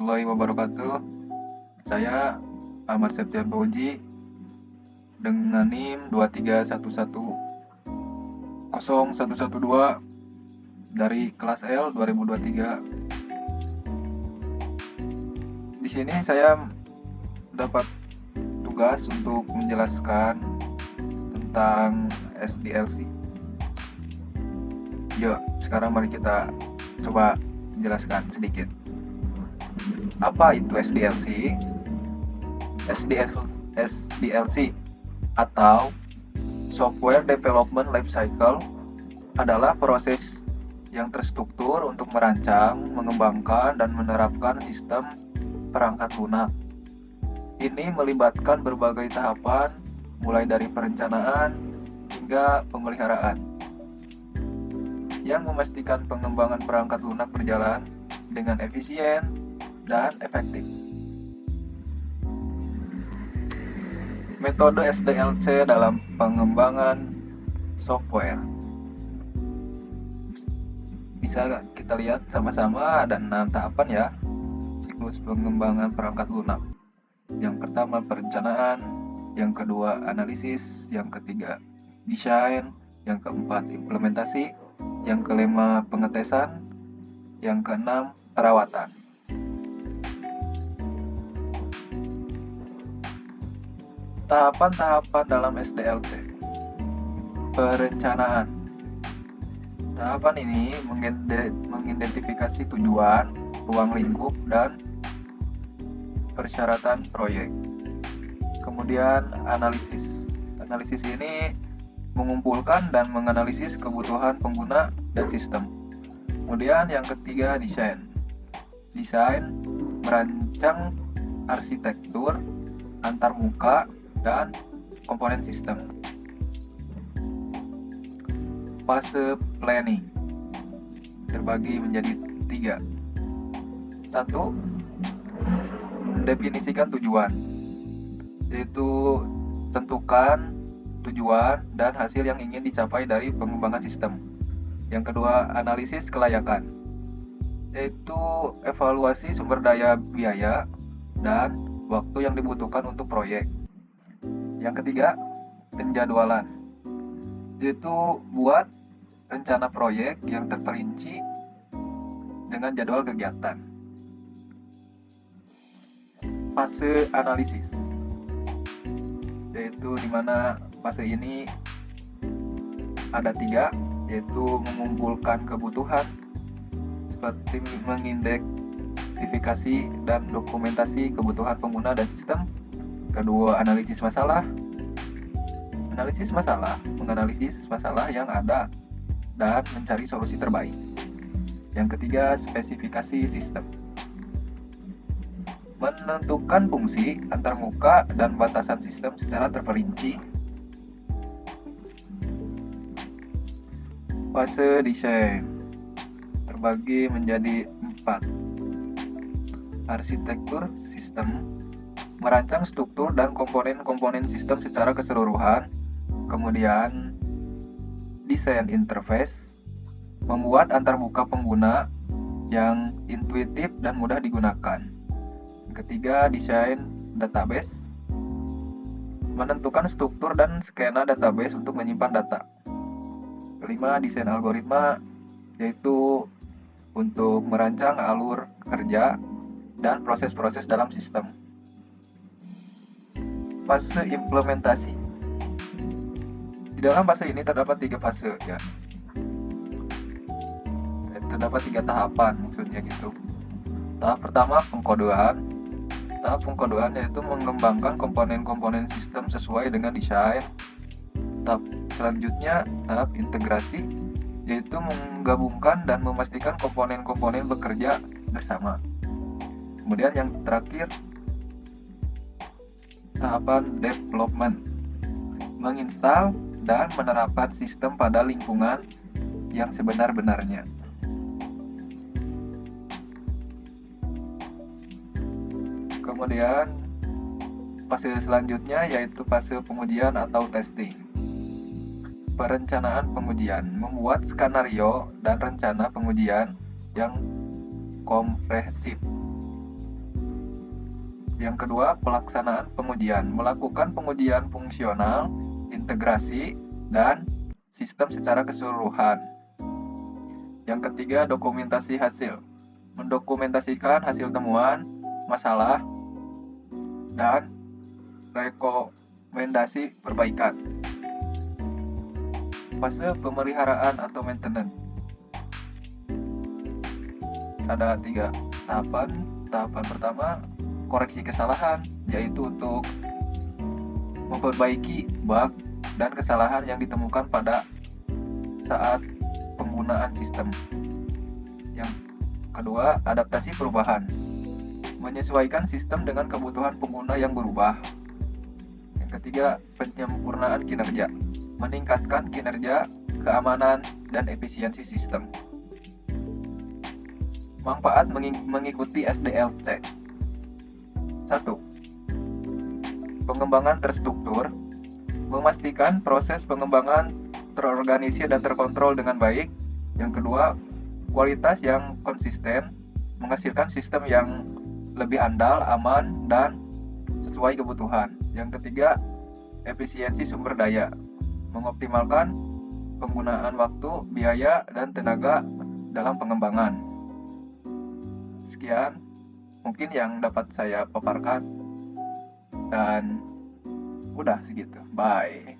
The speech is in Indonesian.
warahmatullahi wabarakatuh. Saya Ahmad Septian Fauji dengan NIM 231101112 dari kelas L 2023. Di sini saya dapat tugas untuk menjelaskan tentang SDLC. Yuk, sekarang mari kita coba jelaskan sedikit. Apa itu SDLC? SDLC atau Software Development Lifecycle adalah proses yang terstruktur untuk merancang, mengembangkan, dan menerapkan sistem perangkat lunak. Ini melibatkan berbagai tahapan, mulai dari perencanaan hingga pemeliharaan, yang memastikan pengembangan perangkat lunak berjalan dengan efisien dan efektif. Metode SDLC dalam pengembangan software. Bisa kita lihat sama-sama ada 6 tahapan ya, siklus pengembangan perangkat lunak. Yang pertama perencanaan, yang kedua analisis, yang ketiga desain, yang keempat implementasi, yang kelima pengetesan, yang keenam perawatan. Tahapan-tahapan dalam SDLC. Perencanaan. Tahapan ini mengidentifikasi tujuan, ruang lingkup, dan persyaratan proyek. Kemudian analisis. Analisis ini mengumpulkan dan menganalisis kebutuhan pengguna dan sistem. Kemudian yang ketiga desain. Desain merancang arsitektur, antarmuka, dan komponen sistem. Fase planning terbagi menjadi 3. 1. Mendefinisikan tujuan, yaitu tentukan tujuan dan hasil yang ingin dicapai dari pengembangan sistem. Yang kedua, analisis kelayakan, yaitu evaluasi sumber daya biaya dan waktu yang dibutuhkan untuk proyek. Yang ketiga, penjadwalan, yaitu buat rencana proyek yang terperinci dengan jadwal kegiatan. Fase analisis, yaitu di mana fase ini ada 3, yaitu mengumpulkan kebutuhan seperti mengidentifikasi dan dokumentasi kebutuhan pengguna dan sistem. Kedua, analisis masalah. Analisis masalah, menganalisis masalah yang ada dan mencari solusi terbaik. Yang ketiga, spesifikasi sistem. Menentukan fungsi, antarmuka, dan batasan sistem secara terperinci. Fase desain terbagi menjadi 4. Arsitektur sistem, merancang struktur dan komponen-komponen sistem secara keseluruhan. Kemudian desain interface, membuat antarmuka pengguna yang intuitif dan mudah digunakan. Ketiga, desain database, menentukan struktur dan skema database untuk menyimpan data. Kelima, desain algoritma, yaitu untuk merancang alur kerja dan proses-proses dalam sistem. Fase implementasi. Di dalam fase ini terdapat 3 fase ya. Terdapat 3 tahapan maksudnya gitu. Tahap pertama pengkodean. Tahap pengkodean yaitu mengembangkan komponen-komponen sistem sesuai dengan desain. Tahap selanjutnya tahap integrasi, yaitu menggabungkan dan memastikan komponen-komponen bekerja bersama. Kemudian yang terakhir tahapan development, menginstal dan menerapkan sistem pada lingkungan yang sebenar-benarnya. Kemudian fase selanjutnya yaitu fase pengujian atau testing. Perencanaan pengujian, membuat skenario dan rencana pengujian yang komprehensif. Yang kedua, pelaksanaan pengujian. Melakukan pengujian fungsional, integrasi, dan sistem secara keseluruhan. Yang ketiga, dokumentasi hasil. Mendokumentasikan hasil temuan, masalah, dan rekomendasi perbaikan. Fase pemeliharaan atau maintenance. Ada 3 tahapan. Tahapan pertama, koreksi kesalahan, yaitu untuk memperbaiki bug dan kesalahan yang ditemukan pada saat penggunaan sistem. Yang kedua, adaptasi perubahan, menyesuaikan sistem dengan kebutuhan pengguna yang berubah. Yang ketiga, penyempurnaan kinerja, meningkatkan kinerja, keamanan, dan efisiensi sistem. Manfaat mengikuti SDLC. 1. Pengembangan terstruktur, memastikan proses pengembangan terorganisir dan terkontrol dengan baik. Yang kedua, kualitas yang konsisten, menghasilkan sistem yang lebih andal, aman, dan sesuai kebutuhan. Yang ketiga, efisiensi sumber daya, mengoptimalkan penggunaan waktu, biaya, dan tenaga dalam pengembangan. Sekian mungkin yang dapat saya paparkan, dan udah segitu. Bye.